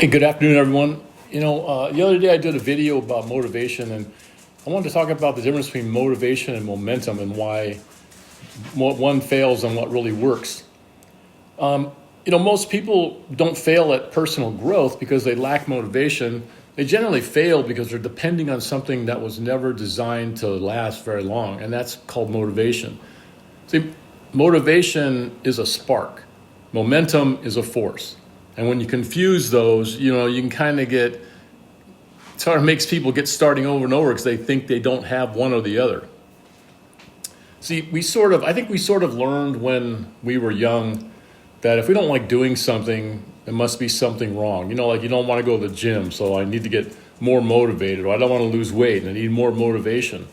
Hey, good afternoon, everyone. The other day I did a video about motivation, and I wanted to talk about the difference between motivation and momentum and why one fails and what really works. Most people don't fail at personal growth because they lack motivation. They generally fail because they're depending on something that was never designed to last very long, and that's called motivation. See, motivation is a spark, momentum is a force. And when you confuse those, you can kind of it sort of makes people get starting over and over because they think they don't have one or the other. See, I think we sort of learned when we were young that if we don't like doing something, there must be something wrong. Like you don't want to go to the gym, so I need to get more motivated, or I don't want to lose weight and I need more motivation.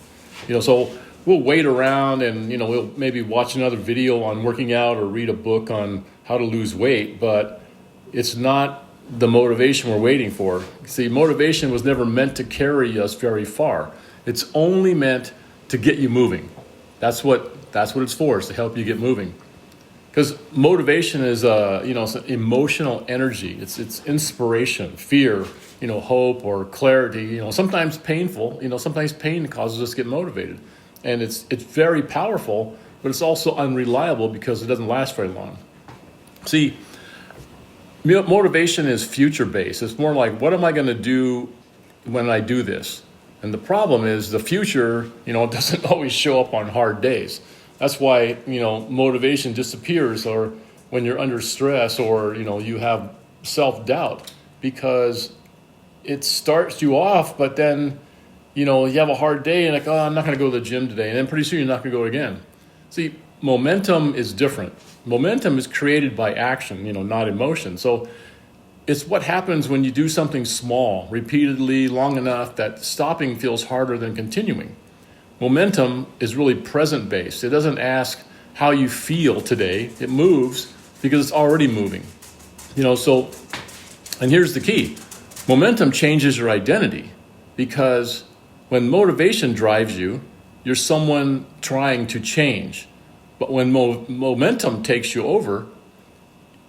So we'll wait around and, we'll maybe watch another video on working out or read a book on how to lose weight, but it's not the motivation we're waiting for. See, motivation was never meant to carry us very far. It's only meant to get you moving. That's what it's for, is to help you get moving. Because motivation is it's an emotional energy. It's inspiration, fear, hope or clarity. Sometimes painful. Sometimes pain causes us to get motivated, and it's very powerful, but it's also unreliable because it doesn't last very long. See, motivation is future-based. It's more like, what am I going to do when I do this? And the problem is the future, doesn't always show up on hard days. That's why, motivation disappears, or when you're under stress, or, you have self-doubt, because it starts you off, but then, you have a hard day and like, I'm not going to go to the gym today. And then pretty soon you're not going to go again. See, momentum is different. Momentum is created by action, not emotion. So it's what happens when you do something small, repeatedly, long enough that stopping feels harder than continuing. Momentum is really present-based. It doesn't ask how you feel today. It moves because it's already moving. And here's the key. Momentum changes your identity, because when motivation drives you, you're someone trying to change. But when momentum takes you over,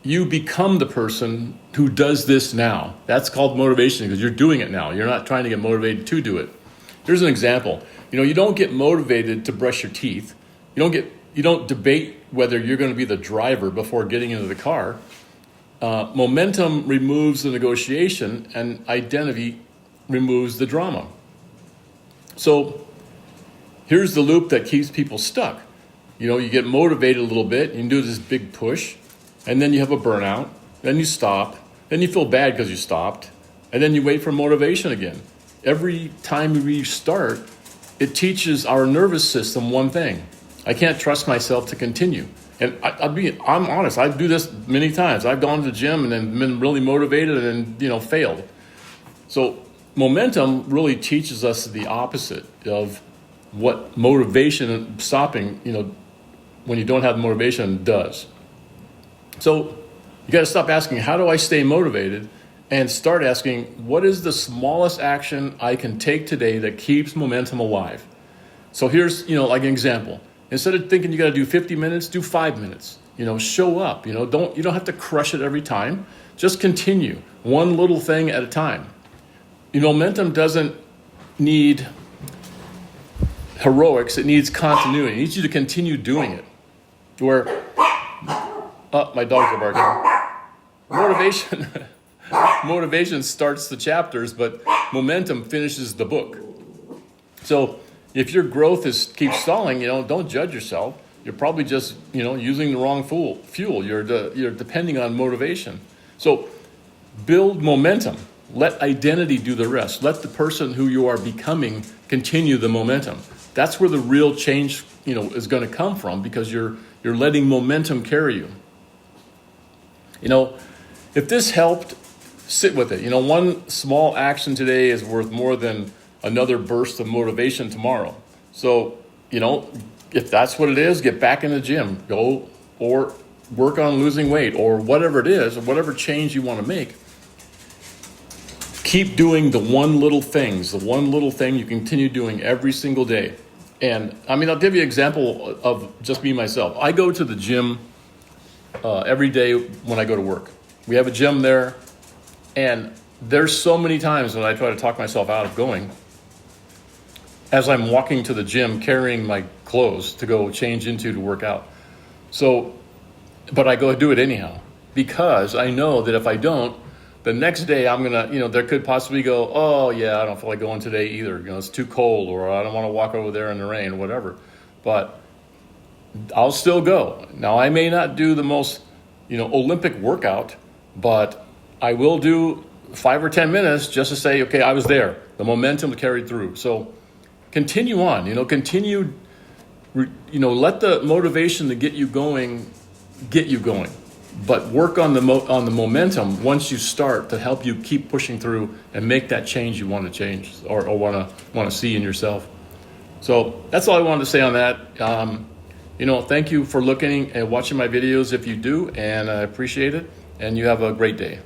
you become the person who does this now. That's called motivation, because you're doing it now. You're not trying to get motivated to do it. Here's an example. You don't get motivated to brush your teeth. You don't debate whether you're going to be the driver before getting into the car. Momentum removes the negotiation, and identity removes the drama. So here's the loop that keeps people stuck. You get motivated a little bit, you can do this big push, and then you have a burnout, then you stop, then you feel bad because you stopped, and then you wait for motivation again. Every time we restart, it teaches our nervous system one thing: I can't trust myself to continue. And I'm honest, I do this many times. I've gone to the gym and then been really motivated and then, failed. So momentum really teaches us the opposite of what motivation and stopping, when you don't have motivation, does. So you got to stop asking, how do I stay motivated? And start asking, what is the smallest action I can take today that keeps momentum alive? So here's, like an example. Instead of thinking you got to do 50 minutes, do 5 minutes. Show up. You don't have to crush it every time. Just continue one little thing at a time. Momentum doesn't need heroics, it needs continuity. It needs you to continue doing it. Where, my dogs are barking. Motivation starts the chapters, but momentum finishes the book. So if your growth keeps stalling, don't judge yourself. You're probably just, using the wrong fuel. You're depending on motivation. So build momentum. Let identity do the rest. Let the person who you are becoming continue the momentum. That's where the real change, is going to come from, because you're letting momentum carry you. If this helped, sit with it. One small action today is worth more than another burst of motivation tomorrow. So, if that's what it is, get back in the gym, go or work on losing weight, or whatever it is, or whatever change you want to make. Keep doing the one little thing you continue doing every single day. And I'll give you an example of just me, myself. I go to the gym every day when I go to work. We have a gym there, And there's so many times when I try to talk myself out of going as I'm walking to the gym carrying my clothes to go change into to work out. So, but I go do it anyhow because I know that if I don't, the next day I'm gonna, there could possibly go, oh yeah, I don't feel like going today either. It's too cold, or I don't want to walk over there in the rain, or whatever. But I'll still go. Now I may not do the most, Olympic workout, but I will do 5 or 10 minutes just to say, okay, I was there. The momentum carried through. So continue on, continue, let the motivation to get you going, but work on the momentum once you start to help you keep pushing through and make that change you want to change or want to see in yourself. So that's all I wanted to say on that. Thank you for looking and watching my videos if you do, and I appreciate it, and you have a great day.